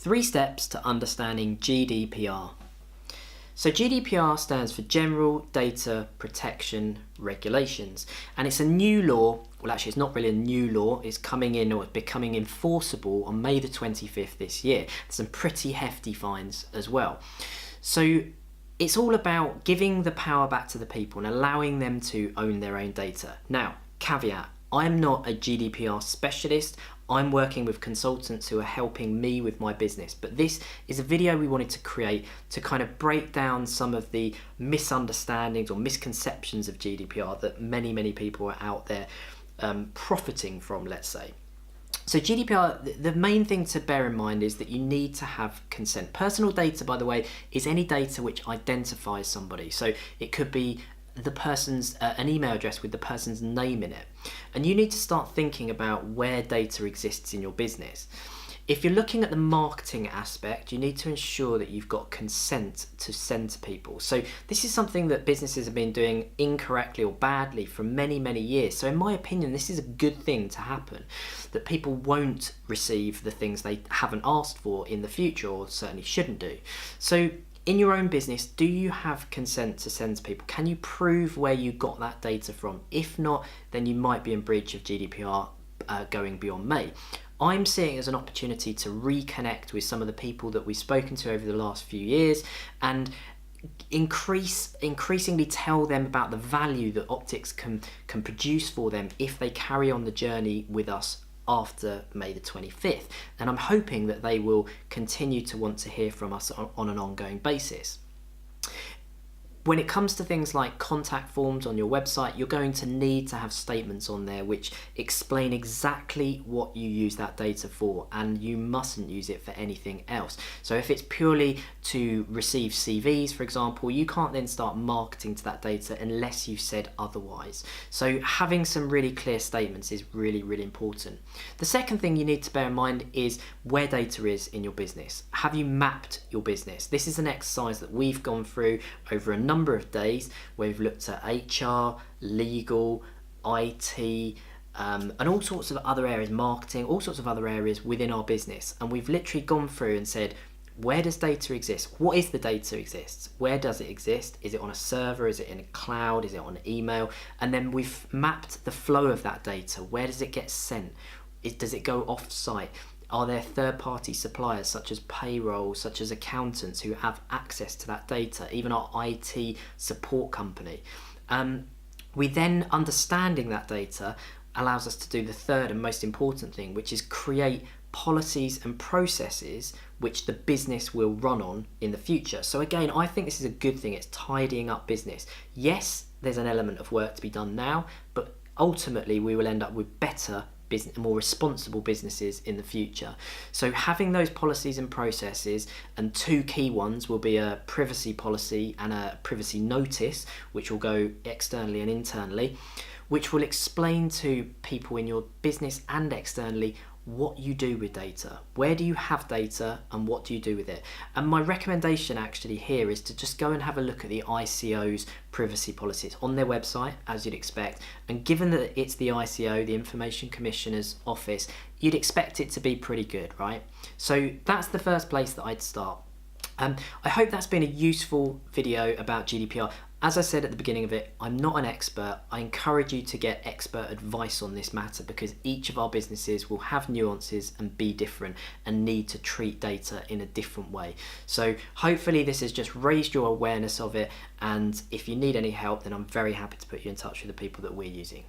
3 steps to understanding GDPR. So GDPR stands for General Data Protection Regulations, and it's a new law. Well, actually it's not really a new law. It's coming in, or it's becoming enforceable on May the 25th this year. Some pretty hefty fines as well. So it's all about giving the power back to the people and allowing them to own their own data. Now, caveat, I'm not a GDPR specialist. I'm working with consultants who are helping me with my business, but this is a video we wanted to create to kind of break down some of the misunderstandings or misconceptions of GDPR that many people are out there profiting from, let's say. So GDPR, the main thing to bear in mind is that you need to have consent. Personal data, by the way, is any data which identifies somebody. So it could be the person's an email address with the person's name in it, and you need to start thinking about where data exists in your business. If you're looking at the marketing aspect, you need to ensure that you've got consent to send to people. So this is something that businesses have been doing incorrectly or badly for many years. So in my opinion, this is a good thing to happen, that people won't receive the things they haven't asked for in the future, or certainly shouldn't do. So in your own business, do you have consent to send to people? Can you prove where you got that data from? If not, then you might be in breach of GDPR going beyond May. I'm seeing it as an opportunity to reconnect with some of the people that we've spoken to over the last few years and increasingly tell them about the value that optics can produce for them if they carry on the journey with us after May the 25th. And I'm hoping that they will continue to want to hear from us on an ongoing basis. When it comes to things like contact forms on your website, you're going to need to have statements on there which explain exactly what you use that data for, and you mustn't use it for anything else. So if it's purely to receive CVs, for example, you can't then start marketing to that data unless you've said otherwise. So having some really clear statements is really important. The second thing you need to bear in mind is where data is in your business. Have you mapped your business? This is an exercise that we've gone through over a number of days, where we've looked at HR, legal, IT, and all sorts of other areas, marketing, all sorts of other areas within our business. And we've literally gone through and said, where does data exist? What is the data exists? Where does it exist? Is it on a server? Is it in a cloud? Is it on email? And then we've mapped the flow of that data. Where does it get sent? Does it go off-site? Are there third-party suppliers such as payroll, such as accountants who have access to that data, even our IT support company? We then, understanding that data, allows us to do the third and most important thing, which is create policies and processes which the business will run on in the future. So again, I think this is a good thing. It's tidying up business. Yes, there's an element of work to be done now, but ultimately we will end up with better business, more responsible businesses in the future. So having those policies and processes, and 2 key ones will be a privacy policy and a privacy notice, which will go externally and internally, which will explain to people in your business and externally what you do with data. Where do you have data and what do you do with it? And my recommendation actually here is to just go and have a look at the ICO's privacy policies on their website, as you'd expect. And given that it's the ICO, the Information Commissioner's Office, you'd expect it to be pretty good, right? So that's the first place that I'd start. I hope that's been a useful video about GDPR. As I said at the beginning of it, I'm not an expert. I encourage you to get expert advice on this matter, because each of our businesses will have nuances and be different and need to treat data in a different way. So hopefully this has just raised your awareness of it, and if you need any help, then I'm very happy to put you in touch with the people that we're using.